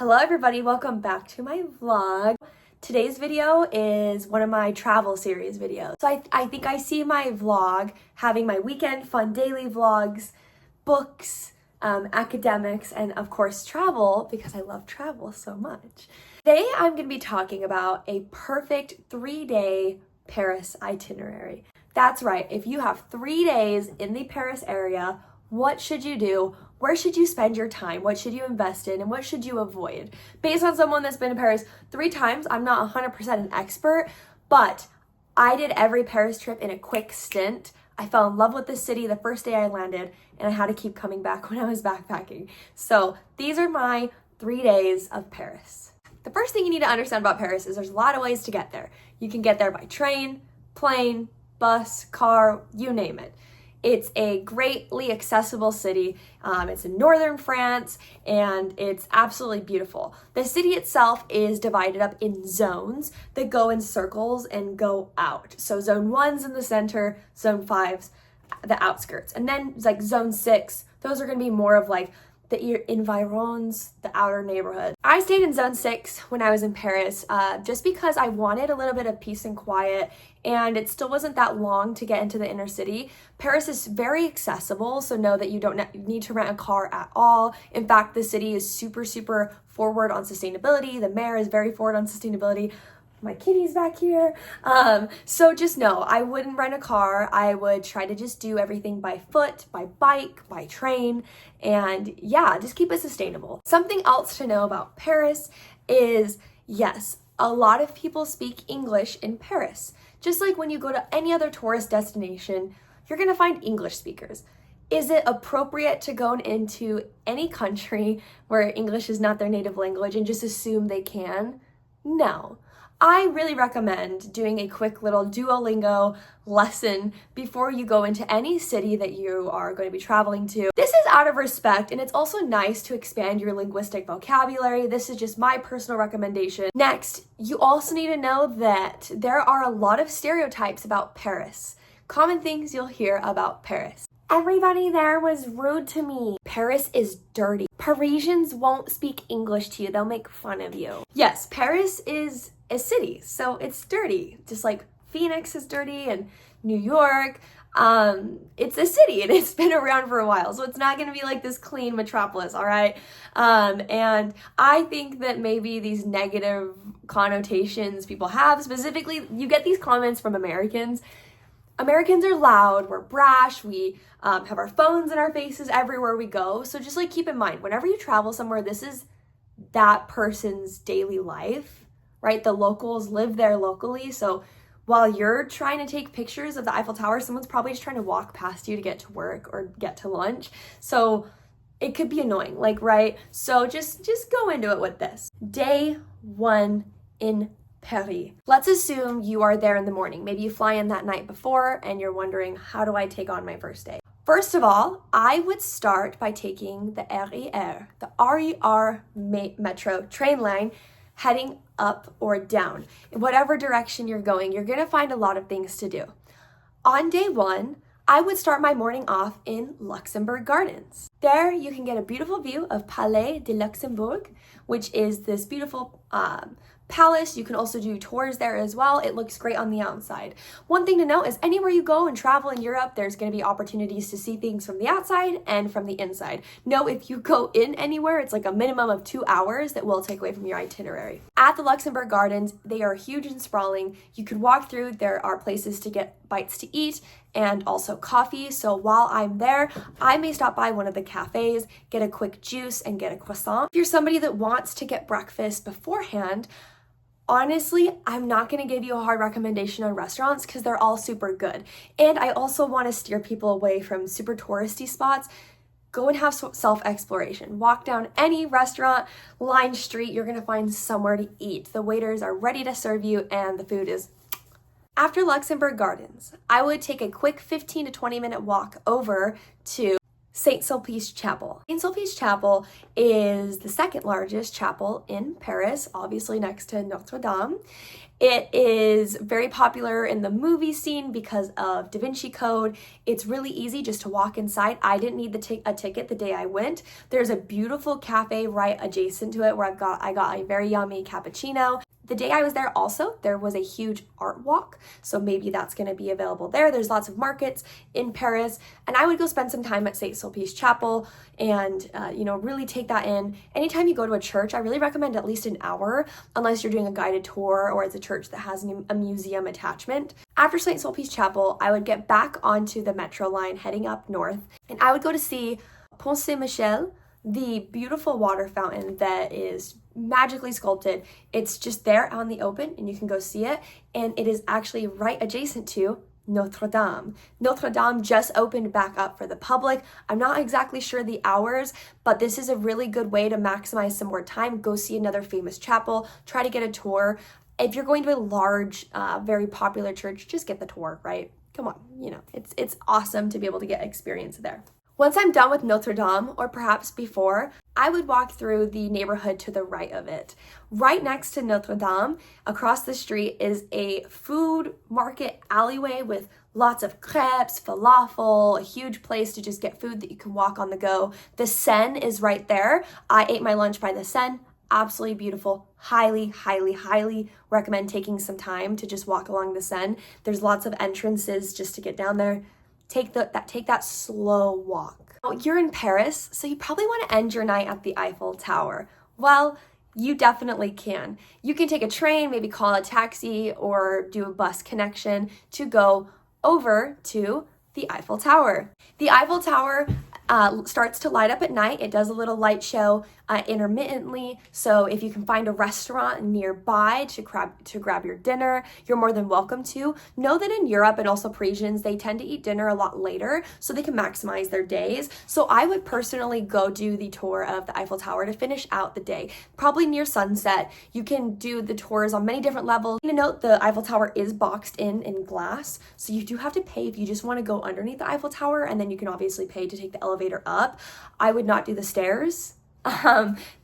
Hello everybody, welcome back to my vlog. Today's video is one of my travel series videos. So I think I see my vlog having my weekend fun daily vlogs, books, academics, and of course travel because I love travel so much. Today I'm going to be talking about a perfect 3-day Paris itinerary. That's right, if you have 3 days in the Paris area, what should you do? Where should you spend your time? What should you invest in? And what should you avoid? Based on someone that's been to Paris 3 times, I'm not 100% an expert, but I did every Paris trip in a quick stint. I fell in love with the city the first day I landed, and I had to keep coming back when I was backpacking. So these are my 3 days of Paris. The first thing you need to understand about Paris is there's a lot of ways to get there. You can get there by train, plane, bus, car, you name it. It's a greatly accessible city. It's in northern France and it's absolutely beautiful. The city itself is divided up in zones that go in circles and go out. So zone 1's in the center, zone 5's the outskirts. And then like zone 6, those are gonna be more of like the environs, the outer neighborhood. I stayed in zone 6 when I was in Paris just because I wanted a little bit of peace and quiet, and it still wasn't that long to get into the inner city. Paris is very accessible, so know that you don't need to rent a car at all. In fact, the city is super forward on sustainability. The mayor is very forward on sustainability. My kitty's back here. So just know, I wouldn't rent a car. I would try to just do everything by foot, by bike, by train, and yeah, just keep it sustainable. Something else to know about Paris is, yes, a lot of people speak English in Paris. Just like when you go to any other tourist destination, you're gonna find English speakers. Is it appropriate to go into any country where English is not their native language and just assume they can? No. I really recommend doing a quick little Duolingo lesson before you go into any city that you are going to be traveling to. This is out of respect, and it's also nice to expand your linguistic vocabulary. This is just my personal recommendation. Next, you also need to know that there are a lot of stereotypes about Paris. Common things you'll hear about Paris. Everybody there was rude to me. Paris is dirty. Parisians won't speak English to you. They'll make fun of you. Yes, Paris is a city, so it's dirty. Just like Phoenix is dirty and New York. It's a city and it's been around for a while, so it's not gonna be like this clean metropolis, all right? And I think that maybe these negative connotations people have, specifically, you get these comments from Americans. Americans are loud, we're brash, we have our phones in our faces everywhere we go. So just like keep in mind, whenever you travel somewhere, this is that person's daily life, right? The locals live there locally. So while you're trying to take pictures of the Eiffel Tower, someone's probably just trying to walk past you to get to work or get to lunch. So it could be annoying, like, right? So just go into it with this. Day 1 in Paris. Let's assume you are there in the morning. Maybe you fly in that night before and you're wondering, how do I take on my first day? First of all, I would start by taking the RER, the RER metro train line, heading up or down. In whatever direction you're going, you're gonna find a lot of things to do. On day 1, I would start my morning off in Luxembourg Gardens. There you can get a beautiful view of Palais de Luxembourg, which is this beautiful palace. You can also do tours there as well. It looks great on the outside. One thing to note is anywhere you go and travel in Europe, there's going to be opportunities to see things from the outside and from the inside. Know if you go in anywhere, it's like a minimum of 2 hours that will take away from your itinerary. At the Luxembourg Gardens, they are huge and sprawling. You could walk through. There are places to get bites to eat and also coffee. So while I'm there, I may stop by one of the cafes, get a quick juice and get a croissant. If you're somebody that wants to get breakfast beforehand, honestly, I'm not going to give you a hard recommendation on restaurants because they're all super good. And I also want to steer people away from super touristy spots. Go and have self-exploration. Walk down any restaurant, line street, you're going to find somewhere to eat. The waiters are ready to serve you and the food is... After Luxembourg Gardens, I would take a quick 15 to 20 minute walk over to Saint Sulpice Chapel. Saint Sulpice Chapel is the second largest chapel in Paris, obviously next to Notre Dame. It is very popular in the movie scene because of Da Vinci Code. It's really easy just to walk inside. I didn't need a ticket the day I went. There's a beautiful cafe right adjacent to it where I got a very yummy cappuccino. The day I was there also, there was a huge art walk, so maybe that's going to be available there. There's lots of markets in Paris, and I would go spend some time at St. Sulpice Chapel and, really take that in. Anytime you go to a church, I really recommend at least an hour, unless you're doing a guided tour or it's a church that has a museum attachment. After St. Sulpice Chapel, I would get back onto the metro line heading up north, and I would go to see Pont Saint-Michel, the beautiful water fountain that is magically sculpted. It's just there out in the open and you can go see it, and it is actually right adjacent to Notre Dame. Notre Dame just opened back up for the public. I'm not exactly sure the hours, but this is a really good way to maximize some more time. Go see another famous chapel, try to get a tour. If you're going to a large, very popular church, just get the tour, right? Come on, it's awesome to be able to get experience there. Once I'm done with Notre Dame, or perhaps before, I would walk through the neighborhood to the right of it. Right next to Notre Dame, across the street, is a food market alleyway with lots of crepes, falafel, a huge place to just get food that you can walk on the go. The Seine is right there. I ate my lunch by the Seine. Absolutely beautiful. Highly, highly, highly recommend taking some time to just walk along the Seine. There's lots of entrances just to get down there. Take that slow walk. Now, you're in Paris, so you probably want to end your night at the Eiffel Tower. Well, you definitely can. You can take a train, maybe call a taxi, or do a bus connection to go over to the Eiffel Tower. The Eiffel Tower starts to light up at night. It does a little light show intermittently. So if you can find a restaurant nearby to grab your dinner, you're more than welcome to. Know that in Europe and also Parisians, they tend to eat dinner a lot later so they can maximize their days. So I would personally go do the tour of the Eiffel Tower to finish out the day. Probably near sunset. You can do the tours on many different levels. You note the Eiffel Tower is boxed in glass, so you do have to pay if you just want to go underneath the Eiffel Tower, and then you can obviously pay to take the elevator up. I would not do the stairs.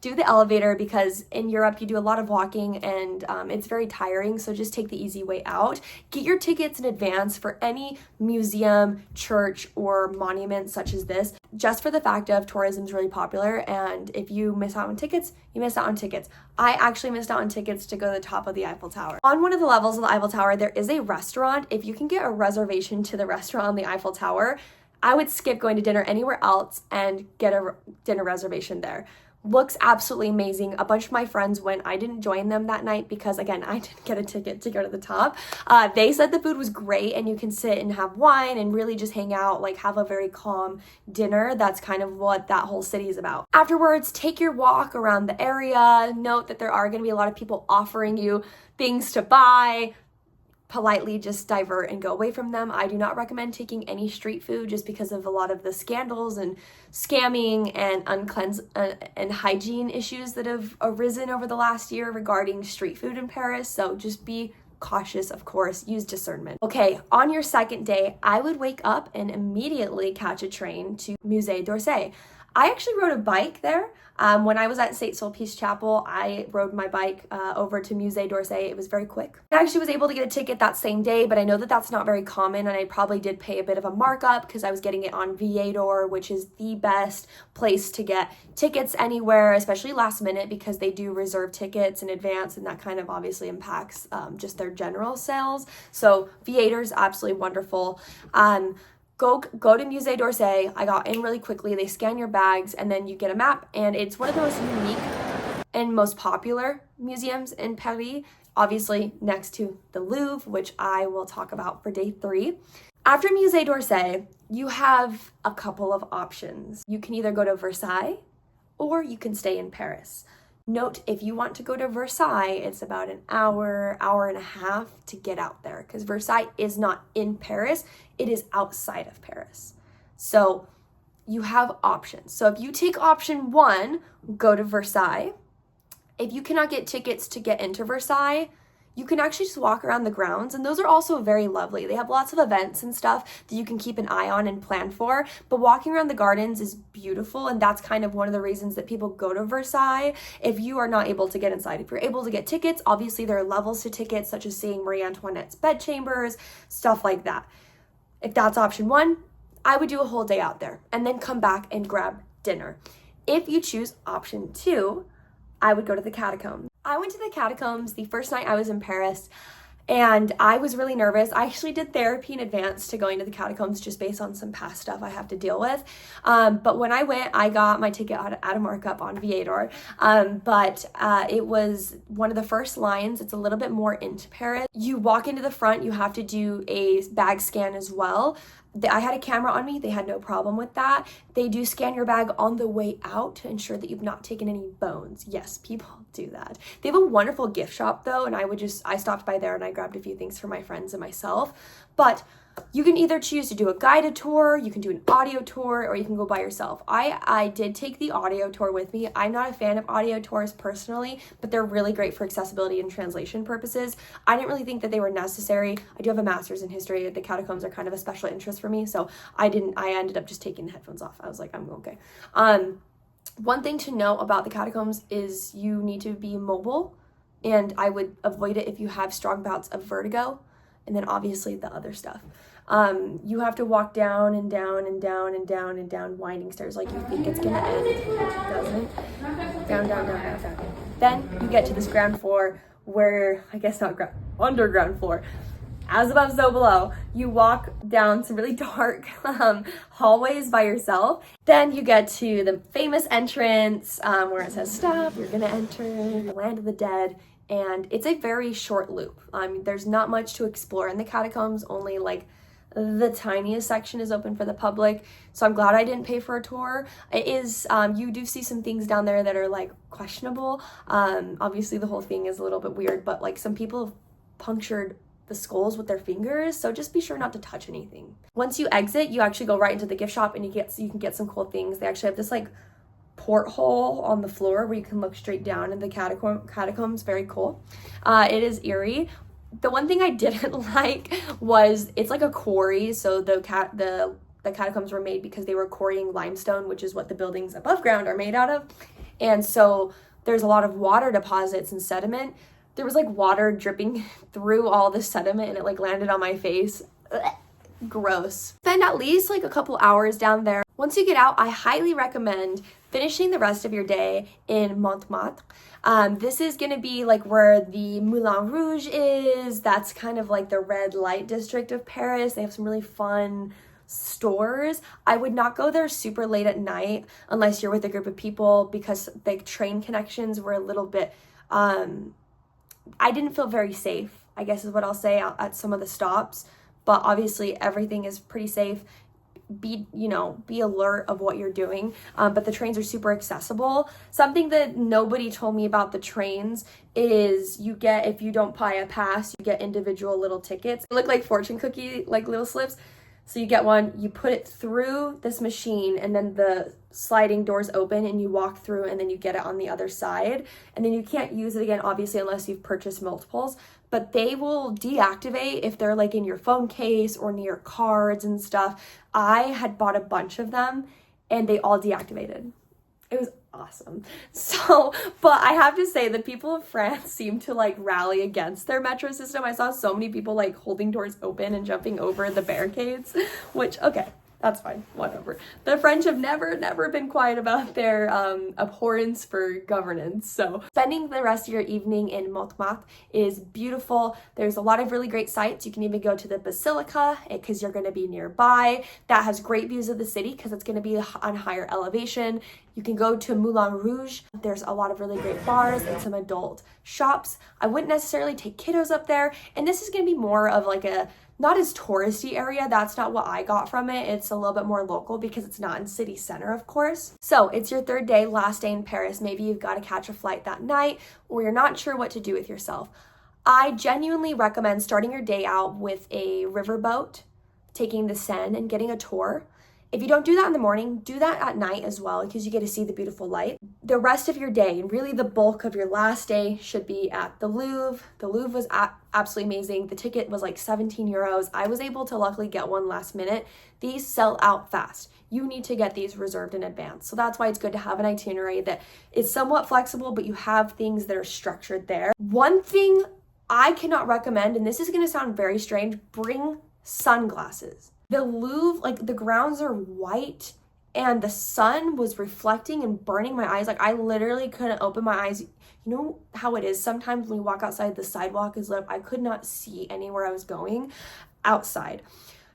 Do the elevator, because in Europe you do a lot of walking and it's very tiring, so just take the easy way out. Get your tickets in advance for any museum, church, or monument such as this, just for the fact of tourism is really popular, and if you miss out on tickets, you miss out on tickets. I actually missed out on tickets to go to the top of the Eiffel Tower. On one of the levels of the Eiffel Tower, there is a restaurant. If you can get a reservation to the restaurant on the Eiffel Tower, I would skip going to dinner anywhere else and get a dinner reservation there. Looks absolutely amazing. A bunch of my friends went. I didn't join them that night because, again, I didn't get a ticket to go to the top. They said the food was great and you can sit and have wine and really just hang out, like have a very calm dinner. That's kind of what that whole city is about. Afterwards, take your walk around the area. Note that there are going to be a lot of people offering you things to buy. Politely just divert and go away from them. I do not recommend taking any street food just because of a lot of the scandals and scamming and and hygiene issues that have arisen over the last year regarding street food in Paris. So just be cautious, of course, use discernment. Okay, on your second day, I would wake up and immediately catch a train to Musée d'Orsay. I actually rode a bike there. When I was at St. Sulpice Chapel, I rode my bike over to Musée d'Orsay. It was very quick. I actually was able to get a ticket that same day, but I know that that's not very common, and I probably did pay a bit of a markup because I was getting it on Viator, which is the best place to get tickets anywhere, especially last minute, because they do reserve tickets in advance, and that kind of obviously impacts just their general sales. So Viator is absolutely wonderful. Go to Musée d'Orsay. I got in really quickly. They scan your bags and then you get a map, and it's one of the most unique and most popular museums in Paris, obviously next to the Louvre, which I will talk about for day 3. After Musée d'Orsay, you have a couple of options. You can either go to Versailles or you can stay in Paris. Note, if you want to go to Versailles, it's about an hour and a half to get out there, because Versailles is not in Paris, it is outside of Paris. So you have options. So if you take option 1, go to Versailles. If you cannot get tickets to get into Versailles, you can actually just walk around the grounds, and those are also very lovely. They have lots of events and stuff that you can keep an eye on and plan for, but walking around the gardens is beautiful, and that's kind of one of the reasons that people go to Versailles if you are not able to get inside. If you're able to get tickets, obviously there are levels to tickets, such as seeing Marie Antoinette's bedchambers, stuff like that. If that's option one, I would do a whole day out there and then come back and grab dinner. If you choose option two, I would go to the catacombs. I went to the catacombs the first night I was in Paris, and I was really nervous. I actually did therapy in advance to going to the catacombs just based on some past stuff I have to deal with. But when I went, I got my ticket at a markup on Viator. It was one of the first lines. It's a little bit more into Paris. You walk into the front, you have to do a bag scan as well. I had a camera on me. They had no problem with that. They do scan your bag on the way out to ensure that you've not taken any bones. Yes, people do that. They have a wonderful gift shop though, and I stopped by there and I grabbed a few things for my friends and myself. But you can either choose to do a guided tour, you can do an audio tour, or you can go by yourself. I did take the audio tour with me. I'm not a fan of audio tours personally, but they're really great for accessibility and translation purposes. I didn't really think that they were necessary. I do have a master's in history. The catacombs are kind of a special interest for me, so I ended up just taking the headphones off. I was like, I'm okay. One thing to know about the catacombs is you need to be mobile, and I would avoid it if you have strong bouts of vertigo. And then obviously the other stuff. You have to walk down and down and down and down and down winding stairs like you think it's gonna end, which it doesn't. Down, down, down, down, down. Then you get to this ground floor where, I guess not underground floor. As above, so below. You walk down some really dark hallways by yourself. Then you get to the famous entrance where it says, "Stop, you're gonna enter the land of the dead." And it's a very short loop. There's not much to explore in the catacombs, only like the tiniest section is open for the public. So I'm glad I didn't pay for a tour. It is, you do see some things down there that are like questionable. Obviously the whole thing is a little bit weird, but like some people have punctured the skulls with their fingers, so just be sure not to touch anything. Once you exit, you actually go right into the gift shop and you can get some cool things. They actually have this like porthole on the floor where you can look straight down in the catacombs. Very cool. It is eerie. The one thing I didn't like was it's like a quarry, so the catacombs were made because they were quarrying limestone, which is what the buildings above ground are made out of. And so there's a lot of water deposits and sediment. There was like water dripping through all the sediment and it like landed on my face. Ugh, gross. Spend at least like a couple hours down there. Once you get out, I highly recommend finishing the rest of your day in Montmartre. This is going to be like where the Moulin Rouge is. That's kind of like the red light district of Paris. They have some really fun stores. I would not go there super late at night unless you're with a group of people because the train connections were a little bit, I didn't feel very safe, I guess is what I'll say, at some of the stops. But obviously everything is pretty safe. Be alert of what you're doing. But the trains are super accessible. Something that nobody told me about the trains is if you don't buy a pass, you get individual little tickets. They look like fortune cookie, like little slips. So you get one, you put it through this machine, and then the sliding doors open and you walk through, and then you get it on the other side. And then you can't use it again, obviously, unless you've purchased multiples. But they will deactivate if they're like in your phone case or near cards and stuff. I had bought a bunch of them and they all deactivated. It was awesome. So, but I have to say the people of France seem to like rally against their metro system. I saw so many people like holding doors open and jumping over the barricades, which, okay, that's fine, whatever. The French have never been quiet about their abhorrence for governance. So spending the rest of your evening in Montmartre is beautiful. There's a lot of really great sites. You can even go to the Basilica because you're going to be nearby. That has great views of the city because it's going to be on higher elevation. You can go to Moulin Rouge. There's a lot of really great bars and some adult shops. I wouldn't necessarily take kiddos up there. And this is going to be more of like a not as touristy area. That's not what I got from it. It's a little bit more local because it's not in city center, of course. So it's your third day, last day in Paris. Maybe you've got to catch a flight that night or you're not sure what to do with yourself. I genuinely recommend starting your day out with a riverboat, taking the Seine and getting a tour. If you don't do that in the morning, do that at night as well because you get to see the beautiful light. The rest of your day, and really the bulk of your last day, should be at the Louvre. The Louvre was absolutely amazing. The ticket was like 17 euros. I was able to luckily get one last minute. These sell out fast. You need to get these reserved in advance. So that's why it's good to have an itinerary that is somewhat flexible, but you have things that are structured there. One thing I cannot recommend, and this is going to sound very strange, bring sunglasses. The Louvre, like the grounds are white and the sun was reflecting and burning my eyes. Like I literally couldn't open my eyes. You know how it is sometimes when you walk outside, the sidewalk is lit up. I could not see anywhere I was going outside.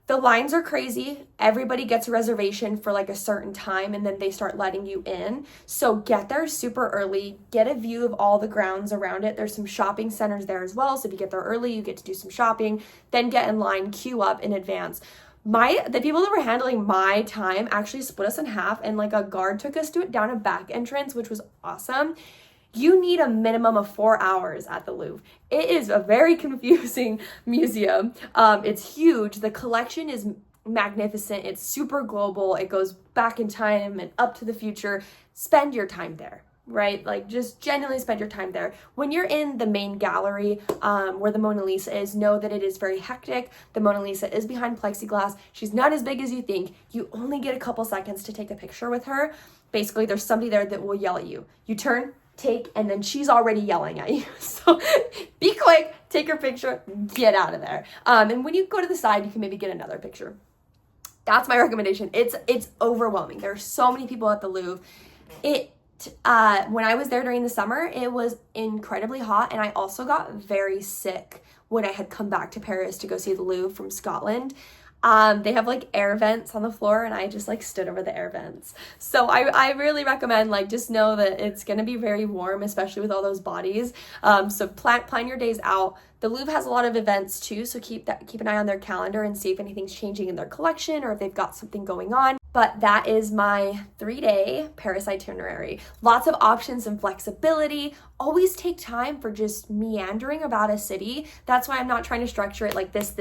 The lines are crazy. Everybody gets a reservation for like a certain time and then they start letting you in. So get there super early, get a view of all the grounds around it. There's some shopping centers there as well. So if you get there early, you get to do some shopping, then get in line, queue up in advance. The people that were handling my time actually split us in half and like a guard took us to it down a back entrance, which was awesome. You need a minimum of 4 hours at the Louvre. It is a very confusing museum. It's huge. The collection is magnificent. It's super global. It goes back in time and up to the future. Spend your time there, right? Like just genuinely spend your time there. When you're in the main gallery where the Mona Lisa is, know that it is very hectic. The Mona Lisa is behind plexiglass. She's not as big as you think. You only get a couple seconds to take a picture with her. Basically, there's somebody there that will yell at you. You turn, take, and then she's already yelling at you. So be quick, take your picture, get out of there. And when you go to the side, you can maybe get another picture. That's my recommendation. It's overwhelming. There are so many people at the Louvre. When I was there during the summer, it was incredibly hot, and I also got very sick when I had come back to Paris to go see the Louvre from Scotland. They have like air vents on the floor and I just like stood over the air vents. So I really recommend like just know that it's going to be very warm, especially with all those bodies. So plan your days out. The Louvre has a lot of events too, so keep an eye on their calendar and see if anything's changing in their collection or if they've got something going on. But that is my 3-day Paris itinerary. Lots of options and flexibility. Always take time for just meandering about a city. That's why I'm not trying to structure it like this.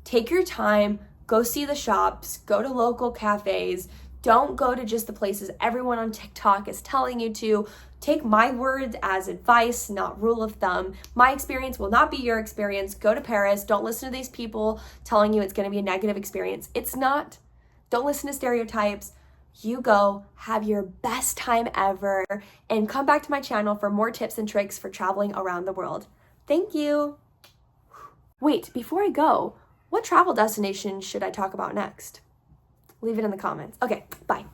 Take your time, go see the shops, go to local cafes. Don't go to just the places everyone on TikTok is telling you to. Take my words as advice, not rule of thumb. My experience will not be your experience. Go to Paris. Don't listen to these people telling you it's going to be a negative experience. It's not. Don't listen to stereotypes. You go, have your best time ever, and come back to my channel for more tips and tricks for traveling around the world. Thank you. Wait, before I go, what travel destination should I talk about next? Leave it in the comments. Okay, bye.